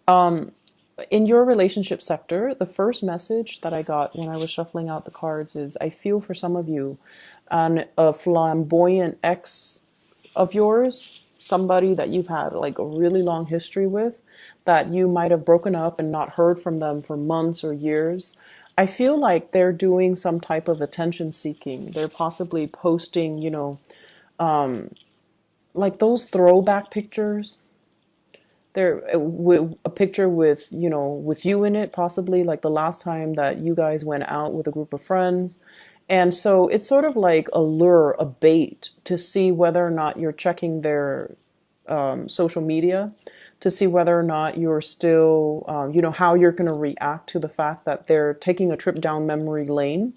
Um, in your relationship sector, the first message that I got when I was shuffling out the cards is I feel for some of you, a flamboyant ex of yours, somebody that you've had like a really long history with, that you might have broken up and not heard from them for months or years. I feel like they're doing some type of attention seeking. They're possibly posting, like those throwback pictures. There, a picture with, with you in it, possibly like the last time that you guys went out with a group of friends. And so it's sort of like a lure, a bait to see whether or not you're checking their social media, to see whether or not you're still, how you're going to react to the fact that they're taking a trip down memory lane.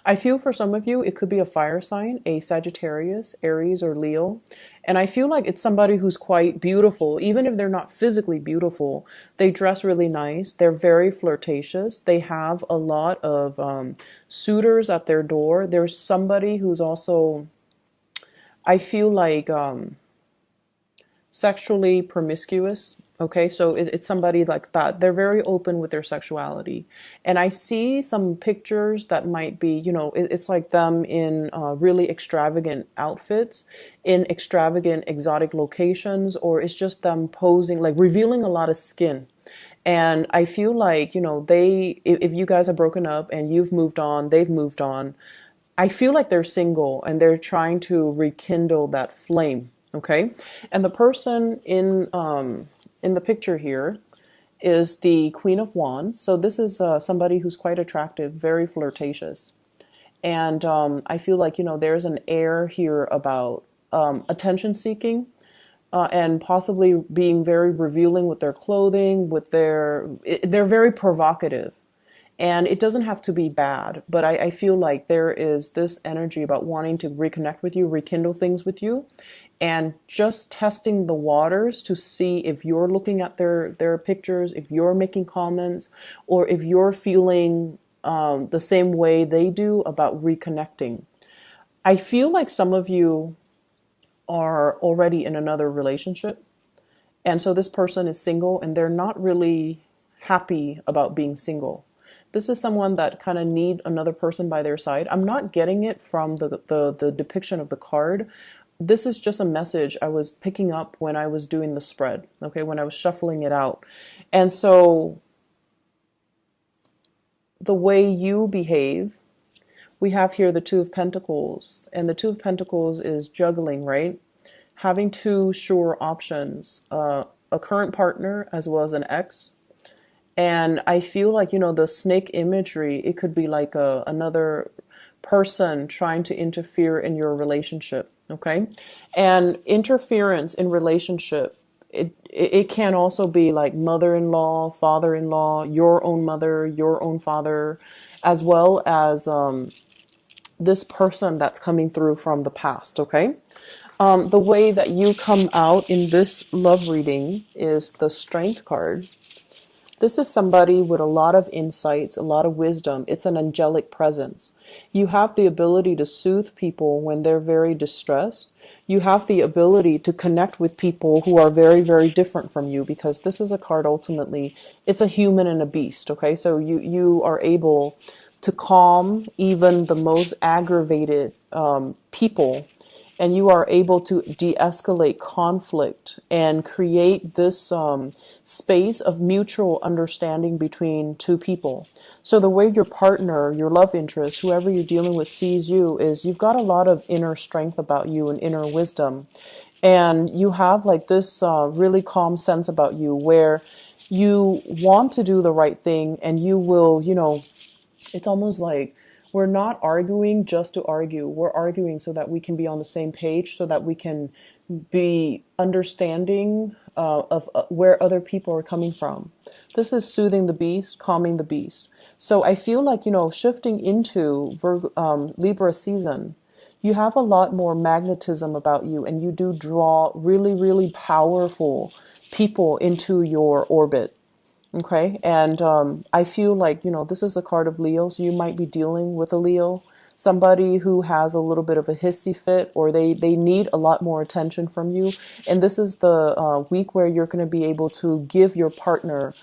I feel for some of you, it could be a fire sign, a Sagittarius, Aries, or Leo. And I feel like it's somebody who's quite beautiful. Even if they're not physically beautiful, they dress really nice. They're very flirtatious. They have a lot of suitors at their door. There's somebody who's also, I feel like, sexually promiscuous. Okay, so it's somebody like that. They're very open with their sexuality. And I see some pictures that might be, it's like them in really extravagant outfits, in extravagant exotic locations, or it's just them posing, like revealing a lot of skin. And I feel like, if you guys are broken up and you've moved on, they've moved on, I feel like they're single and they're trying to rekindle that flame. Okay, and the person in the picture here is the Queen of Wands. So this is somebody who's quite attractive, very flirtatious, and I feel like there's an air here about attention seeking. And possibly being very revealing with their clothing, they're very provocative. And it doesn't have to be bad, but I feel like there is this energy about wanting to reconnect with you, rekindle things with you, and just testing the waters to see if you're looking at their pictures, if you're making comments, or if you're feeling the same way they do about reconnecting. I feel like some of you are already in another relationship, and so this person is single and they're not really happy about being single. This is someone that kind of need another person by their side. I'm not getting it from the depiction of the card. This is just a message I was picking up when I was doing the spread, okay, when I was shuffling it out. And so the way you behave, we have here the Two of Pentacles, and the Two of Pentacles is juggling, right? Having two sure options, a current partner as well as an ex. And I feel like, the snake imagery, it could be like another person trying to interfere in your relationship. Okay. And interference in relationship, it can also be like mother-in-law, father-in-law, your own mother, your own father, as well as this person that's coming through from the past. Okay. The way that you come out in this love reading is the Strength card. This is somebody with a lot of insights, a lot of wisdom. It's an angelic presence. You have the ability to soothe people when they're very distressed. You have the ability to connect with people who are very, very different from you, because this is a card ultimately, it's a human and a beast, okay? So you are able to calm even the most aggravated people, and you are able to de-escalate conflict and create this space of mutual understanding between two people. So the way your partner, your love interest, whoever you're dealing with sees you is you've got a lot of inner strength about you and inner wisdom. And you have like this really calm sense about you where you want to do the right thing, and you will, it's almost like we're not arguing just to argue. We're arguing so that we can be on the same page, so that we can be understanding of where other people are coming from. This is soothing the beast, calming the beast. So I feel like, shifting into Libra season, you have a lot more magnetism about you, and you do draw really, really powerful people into your orbit. Okay, and I feel like, this is a card of Leo, so you might be dealing with a Leo. somebody who has a little bit of a hissy fit, or they need a lot more attention from you. And this is the week where you're going to be able to give your partner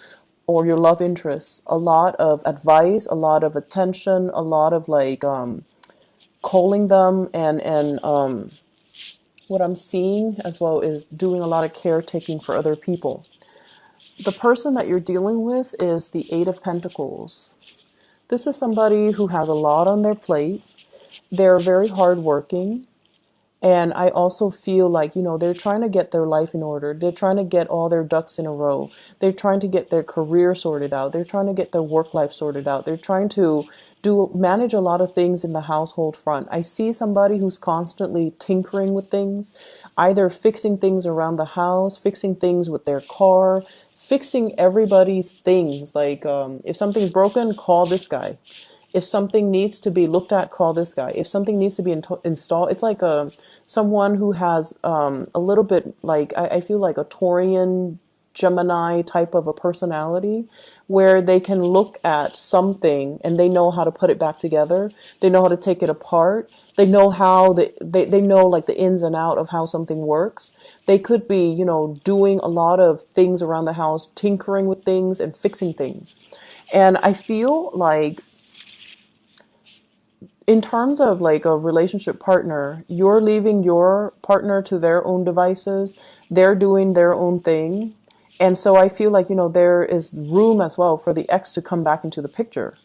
or your love interest a lot of advice, a lot of attention, a lot of like calling them, and what I'm seeing as well is doing a lot of caretaking for other people. The person that you're dealing with is the Eight of Pentacles. This is somebody who has a lot on their plate. They're very hardworking. And I also feel like, they're trying to get their life in order. They're trying to get all their ducks in a row. They're trying to get their career sorted out. They're trying to get their work life sorted out. They're trying to manage a lot of things in the household front. I see somebody who's constantly tinkering with things, either fixing things around the house, fixing things with their car, fixing everybody's things. Like if something's broken, call this guy. If something needs to be looked at, call this guy. If something needs to be installed, it's like someone who has a little bit like, I feel like a Taurian Gemini type of a personality, where they can look at something and they know how to put it back together. They know how to take it apart. They know how they know like the ins and out of how something works. They could be, doing a lot of things around the house, tinkering with things and fixing things. And I feel like, in terms of like a relationship partner, you're leaving your partner to their own devices. They're doing their own thing. And so I feel like, there is room as well for the ex to come back into the picture.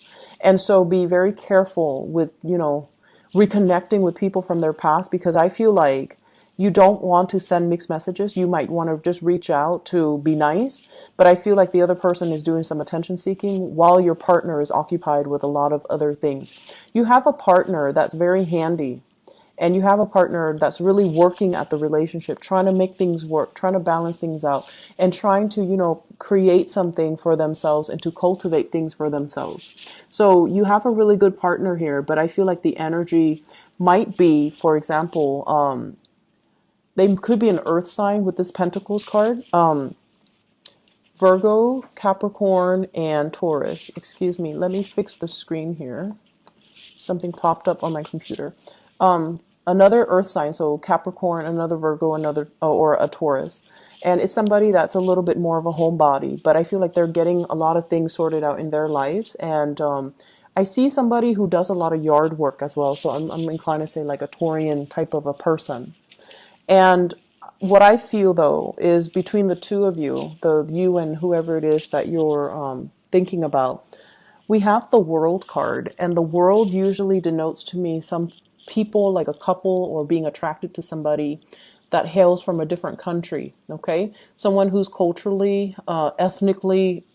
And so be very careful with, reconnecting with people from their past, because I feel like you don't want to send mixed messages. You might want to just reach out to be nice, but I feel like the other person is doing some attention seeking while your partner is occupied with a lot of other things. You have a partner that's very handy, and you have a partner that's really working at the relationship, trying to make things work, trying to balance things out, and trying to, create something for themselves and to cultivate things for themselves. So you have a really good partner here, but I feel like the energy might be, for example, they could be an earth sign with this Pentacles card. Virgo, Capricorn, and Taurus. Excuse me, let me fix the screen here. Something popped up on my computer. Another earth sign, so Capricorn, another Virgo, or a Taurus. And it's somebody that's a little bit more of a homebody, but I feel like they're getting a lot of things sorted out in their lives. And I see somebody who does a lot of yard work as well. So I'm inclined to say like a Taurian type of a person. And what I feel, though, is between the two of you, you and whoever it is that you're thinking about, we have the World card. And the World usually denotes to me some people, like a couple, or being attracted to somebody that hails from a different country, okay? Someone who's culturally, ethnically,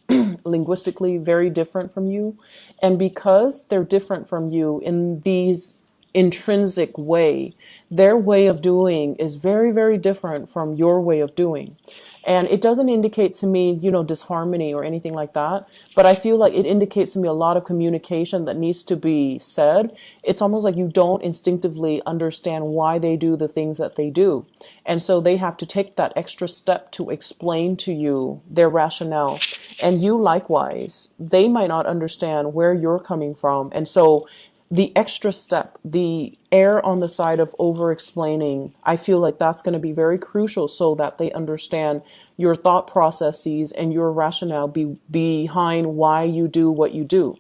linguistically very different from you. And because they're different from you in these intrinsic way, their way of doing is very, very different from your way of doing. And it doesn't indicate to me, disharmony or anything like that. But I feel like it indicates to me a lot of communication that needs to be said. It's almost like you don't instinctively understand why they do the things that they do. And so they have to take that extra step to explain to you their rationale. And you likewise, they might not understand where you're coming from. And so the extra step, the err on the side of over-explaining, I feel like that's going to be very crucial so that they understand your thought processes and your rationale behind why you do what you do.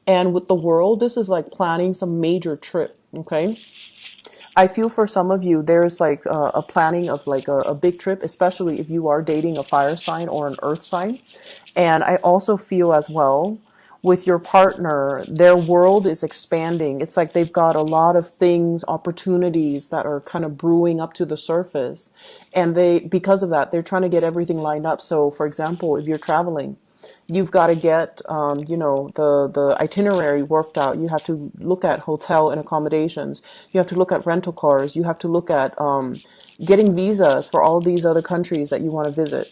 And with the World, this is like planning some major trip, okay? I feel for some of you, there's like a planning of like a big trip, especially if you are dating a fire sign or an earth sign. And I also feel as well, with your partner, their world is expanding. It's like they've got a lot of things, opportunities that are kind of brewing up to the surface. And because of that, they're trying to get everything lined up. So for example, if you're traveling, you've got to get, the itinerary worked out. You have to look at hotel and accommodations. You have to look at rental cars. You have to look at getting visas for all these other countries that you want to visit.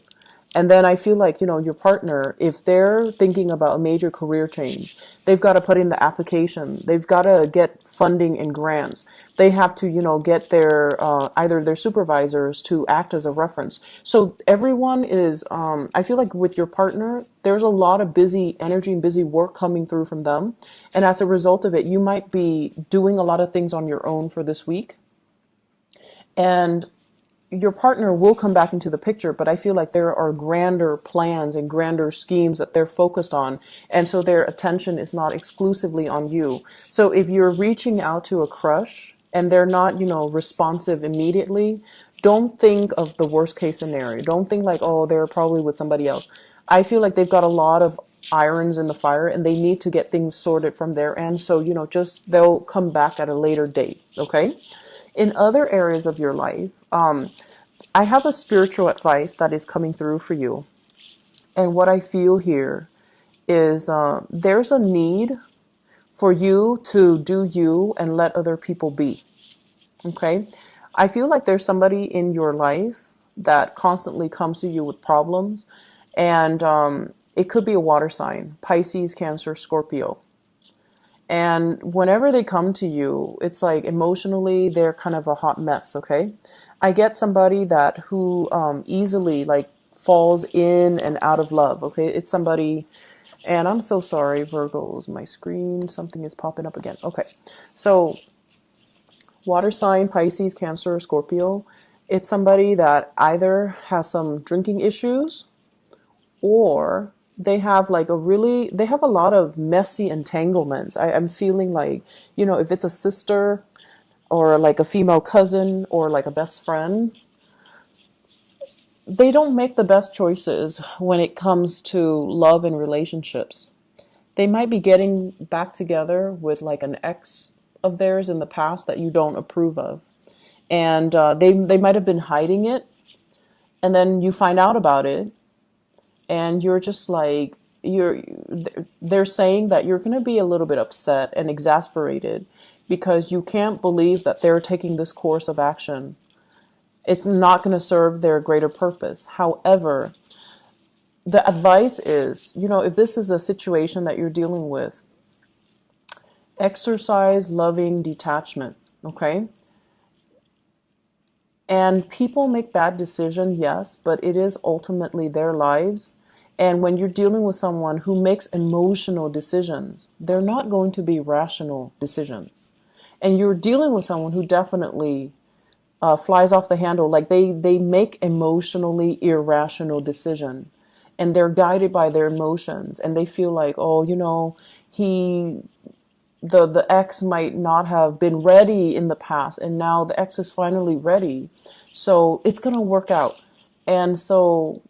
And then I feel like, your partner, if they're thinking about a major career change, they've got to put in the application. They've got to get funding and grants. They have to, get their, either their supervisors to act as a reference. So everyone is, I feel like with your partner, there's a lot of busy energy and busy work coming through from them. And as a result of it, you might be doing a lot of things on your own for this week. And your partner will come back into the picture, but I feel like there are grander plans and grander schemes that they're focused on. And so their attention is not exclusively on you. So if you're reaching out to a crush and they're not, responsive immediately, don't think of the worst case scenario. Don't think like, oh, they're probably with somebody else. I feel like they've got a lot of irons in the fire and they need to get things sorted from their end. So, just they'll come back at a later date. Okay. In other areas of your life, I have a spiritual advice that is coming through for you. And what I feel here is there's a need for you to do you and let other people be. Okay? I feel like there's somebody in your life that constantly comes to you with problems. And it could be a water sign, Pisces, Cancer, Scorpio. And whenever they come to you, it's like emotionally, they're kind of a hot mess, okay? I get somebody who easily like falls in and out of love, okay? It's somebody, and I'm so sorry, Virgos, my screen, something is popping up again. Okay, so water sign, Pisces, Cancer, Scorpio, it's somebody that either has some drinking issues or they have they have a lot of messy entanglements. I'm feeling like, if it's a sister or like a female cousin or like a best friend, they don't make the best choices when it comes to love and relationships. They might be getting back together with like an ex of theirs in the past that you don't approve of. And they might have been hiding it. And then you find out about it. And you're just like, they're saying that you're going to be a little bit upset and exasperated because you can't believe that they're taking this course of action. It's not going to serve their greater purpose. However, the advice is, if this is a situation that you're dealing with, exercise loving detachment, okay? And people make bad decisions, yes, but it is ultimately their lives. And when you're dealing with someone who makes emotional decisions, they're not going to be rational decisions. And you're dealing with someone who definitely flies off the handle. Like they make emotionally irrational decisions. And they're guided by their emotions. And they feel like, oh, the ex might not have been ready in the past, and now the ex is finally ready. So it's going to work out. And so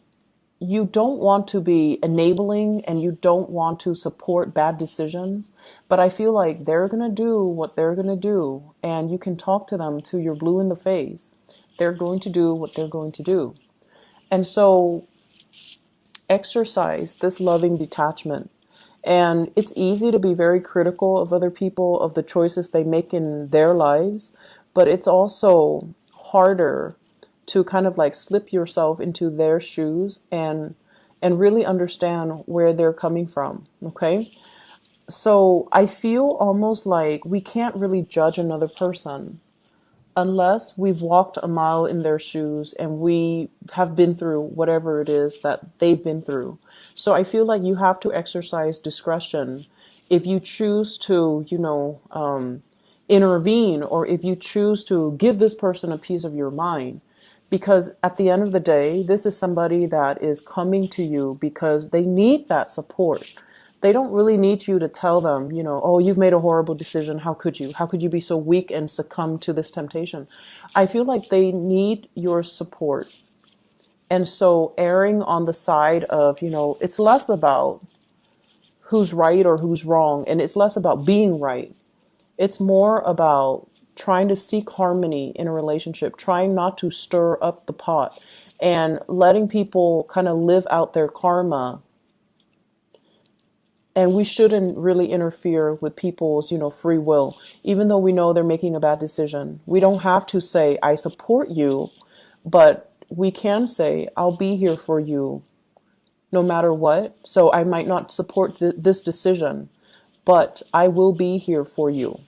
you don't want to be enabling and you don't want to support bad decisions. But I feel like they're going to do what they're going to do. And you can talk to them till you're blue in the face. They're going to do what they're going to do. And so exercise this loving detachment. And it's easy to be very critical of other people, of the choices they make in their lives, but it's also harder to kind of like slip yourself into their shoes and really understand where they're coming from, okay? So I feel almost like we can't really judge another person unless we've walked a mile in their shoes and we have been through whatever it is that they've been through. So I feel like you have to exercise discretion if you choose to, intervene, or if you choose to give this person a piece of your mind. Because at the end of the day, this is somebody that is coming to you because they need that support. They don't really need you to tell them, oh, you've made a horrible decision. How could you? How could you be so weak and succumb to this temptation? I feel like they need your support. And so erring on the side of, it's less about who's right or who's wrong, and it's less about being right. It's more about trying to seek harmony in a relationship, trying not to stir up the pot, and letting people kind of live out their karma. And we shouldn't really interfere with people's, free will, even though we know they're making a bad decision. We don't have to say, I support you, but we can say, I'll be here for you no matter what. So I might not support this decision, but I will be here for you.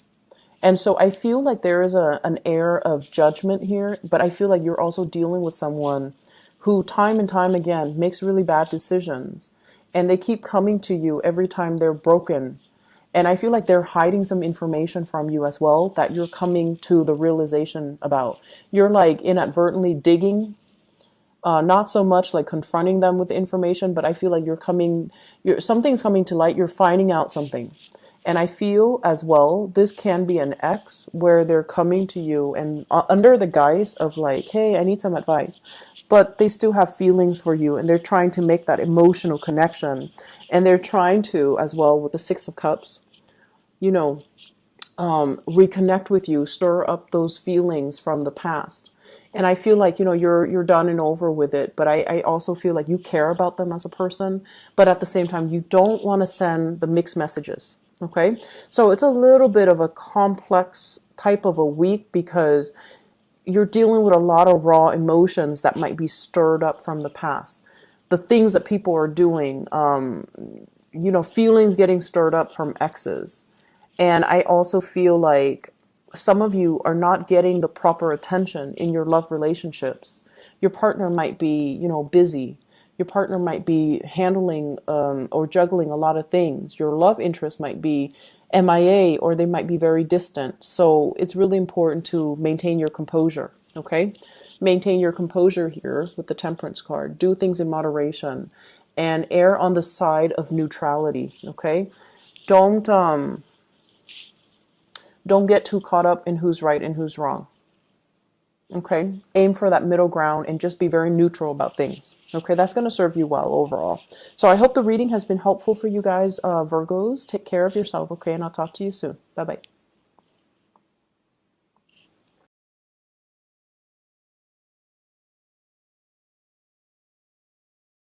And so I feel like there is an air of judgment here, but I feel like you're also dealing with someone who time and time again makes really bad decisions, and they keep coming to you every time they're broken. And I feel like they're hiding some information from you as well that you're coming to the realization about. You're like inadvertently digging, not so much like confronting them with the information, but I feel like something's coming to light. You're finding out something. And I feel as well, this can be an ex where they're coming to you and under the guise of like, hey, I need some advice. But they still have feelings for you, and they're trying to make that emotional connection. And they're trying to, as well, with the Six of Cups, you know, reconnect with you, stir up those feelings from the past. And I feel like, you're done and over with it. But I also feel like you care about them as a person. But at the same time, you don't want to send the mixed messages. Okay. So it's a little bit of a complex type of a week because you're dealing with a lot of raw emotions that might be stirred up from the past. The things that people are doing, feelings getting stirred up from exes. And I also feel like some of you are not getting the proper attention in your love relationships. Your partner might be, busy. Your partner might be handling or juggling a lot of things. Your love interest might be MIA, or they might be very distant. So it's really important to maintain your composure, okay? Maintain your composure here with the Temperance card. Do things in moderation and err on the side of neutrality, okay? Don't get too caught up in who's right and who's wrong. Okay, aim for that middle ground and just be very neutral about things. Okay, that's going to serve you well overall. So I hope the reading has been helpful for you guys, Virgos. Take care of yourself, okay, and I'll talk to you soon. Bye-bye.